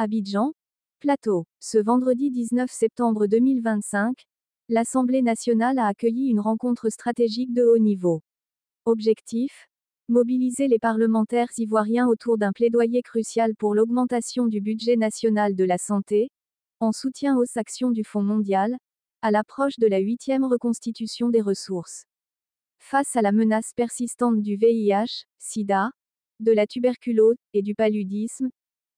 Abidjan, Plateau. Ce vendredi 19 septembre 2025, l'Assemblée nationale a accueilli une rencontre stratégique de haut niveau. Objectif : mobiliser les parlementaires ivoiriens autour d'un plaidoyer crucial pour l'augmentation du budget national de la santé, en soutien aux actions du Fonds mondial, à l'approche de la 8e reconstitution des ressources. Face à la menace persistante du VIH, SIDA, de la tuberculose et du paludisme,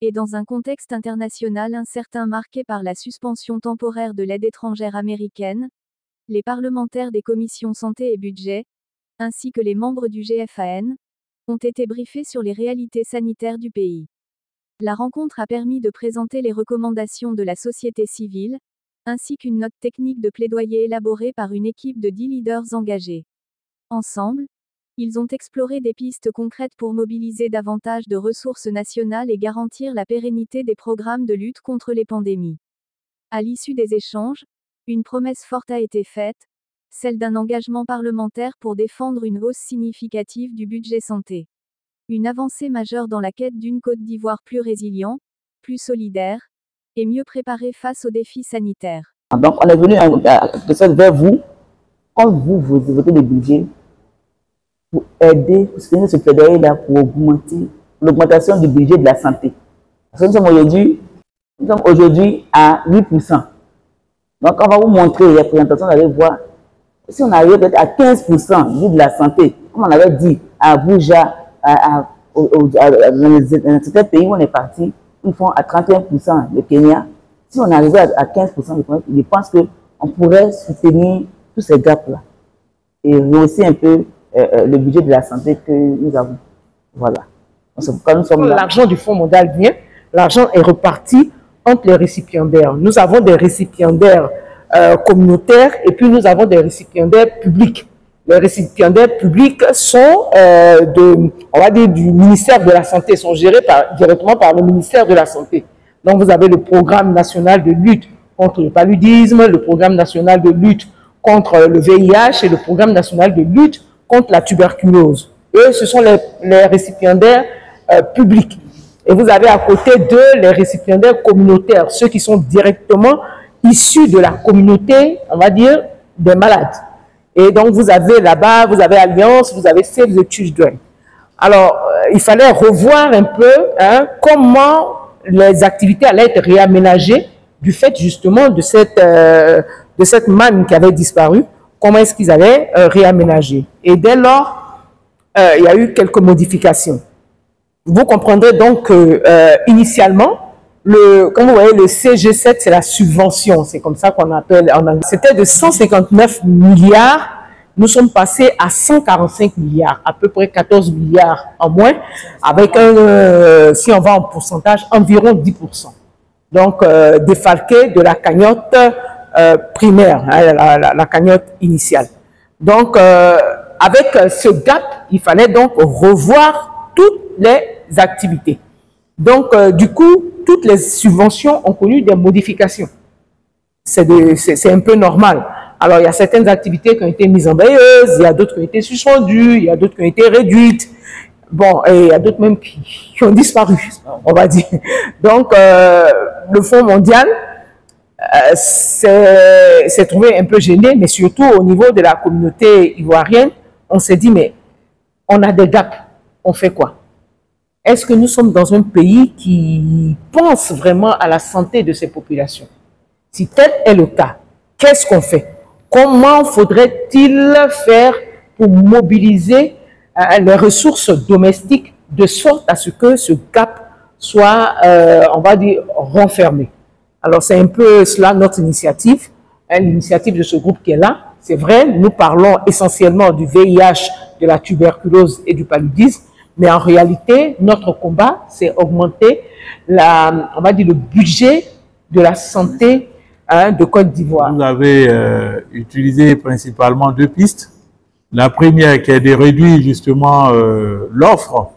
et dans un contexte international incertain marqué par la suspension temporaire de l'aide étrangère américaine, les parlementaires des commissions santé et budget, ainsi que les membres du GFAN, ont été briefés sur les réalités sanitaires du pays. La rencontre a permis de présenter les recommandations de la société civile, ainsi qu'une note technique de plaidoyer élaborée par une équipe de 10 leaders engagés. Ensemble, ils ont exploré des pistes concrètes pour mobiliser davantage de ressources nationales et garantir la pérennité des programmes de lutte contre les pandémies. À l'issue des échanges, une promesse forte a été faite, celle d'un engagement parlementaire pour défendre une hausse significative du budget santé. Une avancée majeure dans la quête d'une Côte d'Ivoire plus résiliente, plus solidaire, et mieux préparée face aux défis sanitaires. Donc on est venu vers vous, quand vous votez le budget, pour aider, pour soutenir ce plaidoyer-là pour augmenter l'augmentation du budget de la santé. Parce que nous sommes aujourd'hui à 8%. Donc on va vous montrer la présentation, vous allez voir, si on arrive peut-être à 15% du budget de la santé, comme on avait dit à Abuja, dans certains pays où on est parti, ils font à 31% le Kenya. Si on arrivait à 15%, je pense qu'on pourrait soutenir tous ces gaps-là et rehausser un peu le budget de la santé que nous avons. Voilà. C'est pourquoi nous sommes là. L'argent du Fonds mondial vient, l'argent est reparti entre les récipiendaires. Nous avons des récipiendaires communautaires et puis nous avons des récipiendaires publics. Les récipiendaires publics sont on va dire, du ministère de la Santé, sont gérés directement par le ministère de la Santé. Donc vous avez le programme national de lutte contre le paludisme, le programme national de lutte contre le VIH et le programme national de lutte contre la tuberculose. Eux, ce sont les récipiendaires publics. Et vous avez à côté d'eux les récipiendaires communautaires, ceux qui sont directement issus de la communauté, on va dire, des malades. Et donc vous avez là-bas, vous avez Alliance, vous avez Save the Children. Alors, il fallait revoir un peu comment les activités allaient être réaménagées du fait justement de cette manne qui avait disparu. Comment est-ce qu'ils allaient réaménager. Et dès lors, il y a eu quelques modifications. Vous comprendrez donc que initialement, comme vous voyez, le CG7, c'est la subvention, c'est comme ça qu'on appelle en anglais. C'était de 159 milliards, nous sommes passés à 145 milliards, à peu près 14 milliards en moins, avec si on va en pourcentage, environ 10%. Donc, défalqué de la cagnotte primaire, la cagnotte initiale. Donc, avec ce gap, il fallait donc revoir toutes les activités. Donc, du coup, toutes les subventions ont connu des modifications. C'est un peu normal. Alors, il y a certaines activités qui ont été mises en veilleuse, il y a d'autres qui ont été suspendues, il y a d'autres qui ont été réduites. Bon, et il y a d'autres même qui ont disparu, on va dire. Donc, le Fonds mondial s'est trouvé un peu gêné, mais surtout au niveau de la communauté ivoirienne, on s'est dit, mais on a des gaps, on fait quoi? Est-ce que nous sommes dans un pays qui pense vraiment à la santé de ses populations? Si tel est le cas, qu'est-ce qu'on fait? Comment faudrait-il faire pour mobiliser les ressources domestiques de sorte à ce que ce gap soit, on va dire, renfermé? Alors, c'est un peu cela notre initiative, l'initiative de ce groupe qui est là. C'est vrai, nous parlons essentiellement du VIH, de la tuberculose et du paludisme, mais en réalité, notre combat, c'est augmenter on va dire, le budget de la santé de Côte d'Ivoire. Vous avez utilisé principalement deux pistes. La première qui est de réduire justement l'offre,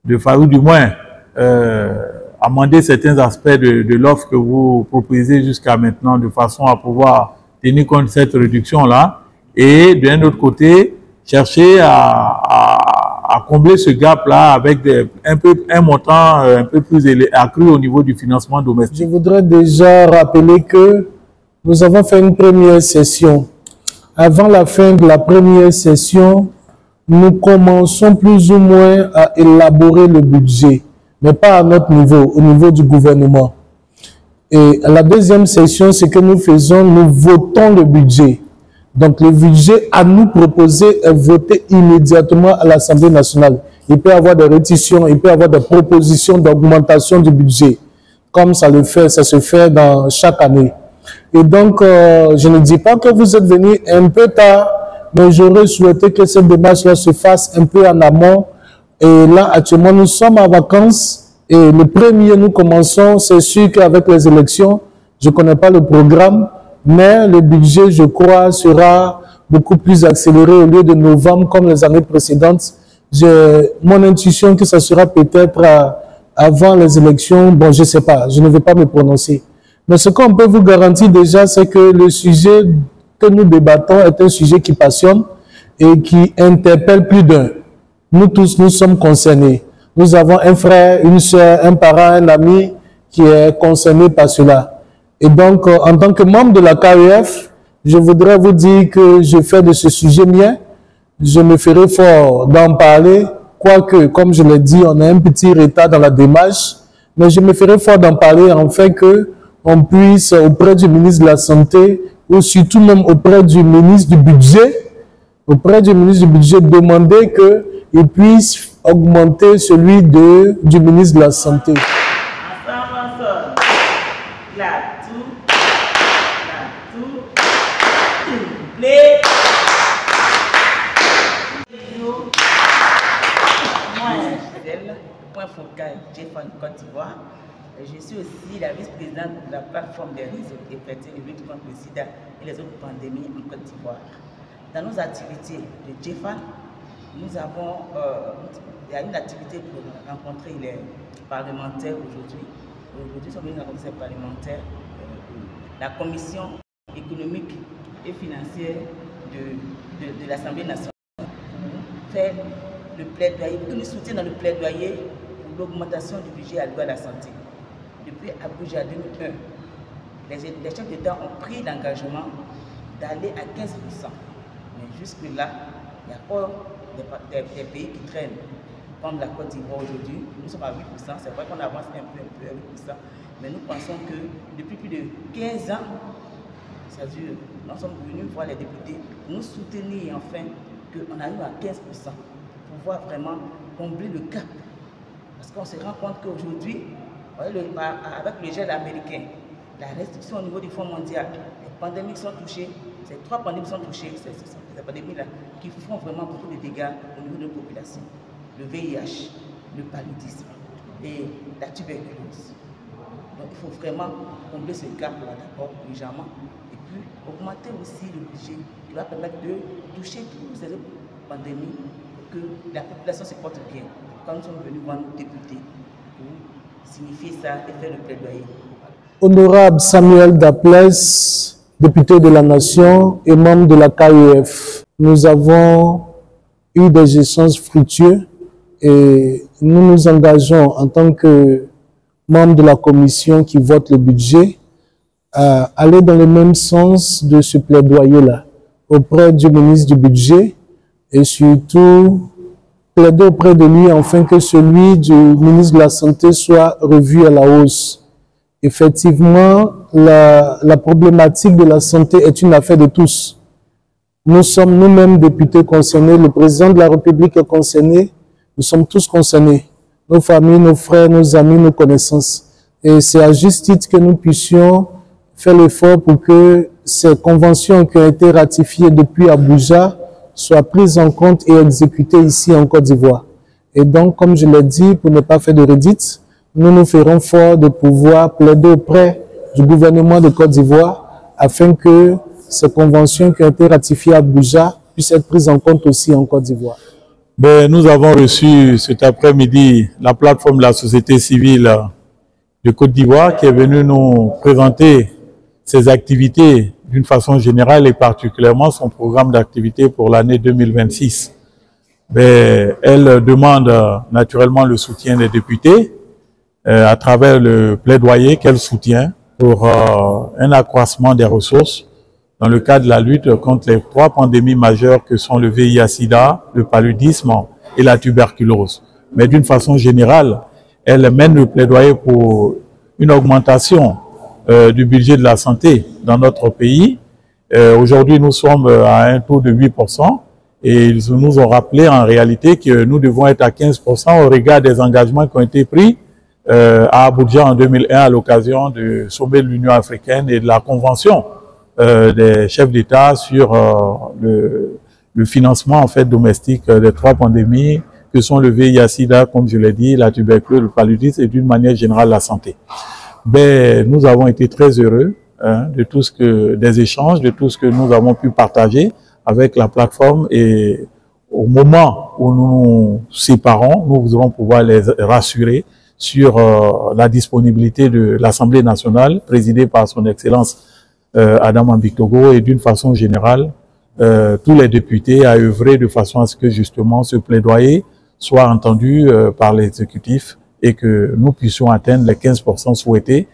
ou du moins amender certains aspects de l'offre que vous proposez jusqu'à maintenant de façon à pouvoir tenir compte de cette réduction-là. Et d'un autre côté, chercher à à combler ce gap-là avec un montant un peu plus accru au niveau du financement domestique? Je voudrais déjà rappeler que nous avons fait une première session. Avant la fin de la première session, nous commençons plus ou moins à élaborer le budget, mais pas à notre niveau, au niveau du gouvernement. Et à la deuxième session, ce que nous faisons, nous votons le budget. Donc le budget à nous proposer est voté immédiatement à l'Assemblée nationale. Il peut y avoir des rétitions, il peut y avoir des propositions d'augmentation du budget, comme ça se fait dans chaque année. Et donc, je ne dis pas que vous êtes venus un peu tard, mais j'aurais souhaité que cette démarche-là se fasse un peu en amont. Et là, actuellement, nous sommes en vacances. Et le premier, nous commençons, c'est sûr qu'avec les élections, je ne connais pas le programme, mais le budget, je crois, sera beaucoup plus accéléré au lieu de novembre comme les années précédentes. J'ai mon intuition que ça sera peut-être avant les élections. Bon, je ne sais pas, je ne vais pas me prononcer. Mais ce qu'on peut vous garantir déjà, c'est que le sujet que nous débattons est un sujet qui passionne et qui interpelle plus d'un. Nous tous, nous sommes concernés. Nous avons un frère, une soeur, un parent, un ami qui est concerné par cela. Et donc, en tant que membre de la KEF, je voudrais vous dire que je fais de ce sujet mien. Je me ferai fort d'en parler, quoique, comme je l'ai dit, on a un petit retard dans la démarche, mais je me ferai fort d'en parler afin que on puisse, auprès du ministre de la Santé, ou surtout même auprès du ministre du Budget, demander qu'il puisse augmenter celui du ministre de la Santé. Point focal, Jeffan Côte d'Ivoire. Je suis aussi la vice-présidente de la plateforme des réseaux effectifs de lutte contre le sida et les autres pandémies en Côte d'Ivoire. Dans nos activités de Jeffan, nous avons il y a une activité pour rencontrer les parlementaires aujourd'hui. Aujourd'hui, nous sommes venus rencontrer ces parlementaires. La commission économique et financière de l'Assemblée nationale fait le plaidoyer, que nous soutenons dans le plaidoyer pour l'augmentation du budget alloué à la santé. Depuis Abuja 2001, les chefs d'État ont pris l'engagement d'aller à 15%. Mais jusque-là, il y a encore des pays qui traînent, comme la Côte d'Ivoire aujourd'hui. Nous sommes à 8%, c'est vrai qu'on avance un peu à 8%, mais nous pensons que depuis plus de 15 ans, ça dure. Nous sommes venus voir les députés pour nous soutenir enfin qu'on arrive à 15%, pour pouvoir vraiment combler le gap. Parce qu'on se rend compte qu'aujourd'hui, avec le gel américain, la restriction au niveau du Fonds mondial, les pandémies sont touchées, ces 3 pandémies sont touchées, ces pandémies-là, qui font vraiment beaucoup de dégâts au niveau de la population. Le VIH, le paludisme et la tuberculose. Donc il faut vraiment combler ce gap-là d'abord, légèrement, et puis augmenter aussi le budget qui va permettre de toucher toutes ces autres pandémies pour que la population se porte bien. Quand nous sommes venus voir nos députés pour signifier ça et faire le plaidoyer. Honorable Samuel Daplès, député de la Nation et membre de la KEF, nous avons eu des échanges fructueux et nous nous engageons en tant que membres de la commission qui vote le budget à aller dans le même sens de ce plaidoyer-là auprès du ministre du Budget et surtout plaider auprès de lui afin que celui du ministre de la Santé soit revu à la hausse. Effectivement, la problématique de la santé est une affaire de tous. Nous sommes nous-mêmes députés concernés, le président de la République est concerné, nous sommes tous concernés, nos familles, nos frères, nos amis, nos connaissances. Et c'est à juste titre que nous puissions faire l'effort pour que ces conventions qui ont été ratifiées depuis Abuja soient prises en compte et exécutées ici en Côte d'Ivoire. Et donc, comme je l'ai dit, pour ne pas faire de redites, nous nous ferons fort de pouvoir plaider auprès du gouvernement de Côte d'Ivoire afin que ces conventions qui ont été ratifiées à Abuja puissent être prises en compte aussi en Côte d'Ivoire. Nous avons reçu cet après-midi la plateforme de la société civile de Côte d'Ivoire qui est venue nous présenter ses activités d'une façon générale et particulièrement son programme d'activité pour l'année 2026. elle demande naturellement le soutien des députés à travers le plaidoyer qu'elle soutient pour un accroissement des ressources dans le cadre de la lutte contre les 3 pandémies majeures que sont le VIH-Sida, le paludisme et la tuberculose. Mais d'une façon générale, elle mène le plaidoyer pour une augmentation du budget de la santé dans notre pays. Aujourd'hui, nous sommes à un taux de 8% et ils nous ont rappelé en réalité que nous devons être à 15% au regard des engagements qui ont été pris à Abuja en 2001 à l'occasion du sommet de l'Union africaine et de la convention des chefs d'État sur le financement en fait domestique des 3 pandémies que sont le VIH-Sida, comme je l'ai dit, la tuberculose, le paludisme et d'une manière générale la santé. Nous avons été très heureux de tout ce que des échanges, de tout ce que nous avons pu partager avec la plateforme, et au moment où nous nous séparons, nous allons pouvoir les rassurer sur la disponibilité de l'Assemblée nationale présidée par son Excellence Adam Ambiktogo, et d'une façon générale tous les députés à œuvrer de façon à ce que justement ce plaidoyer soit entendu par l'exécutif et que nous puissions atteindre les 15% souhaités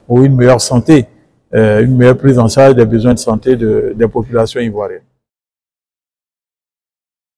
pour une meilleure santé, une meilleure prise en charge des besoins de santé des populations ivoiriennes.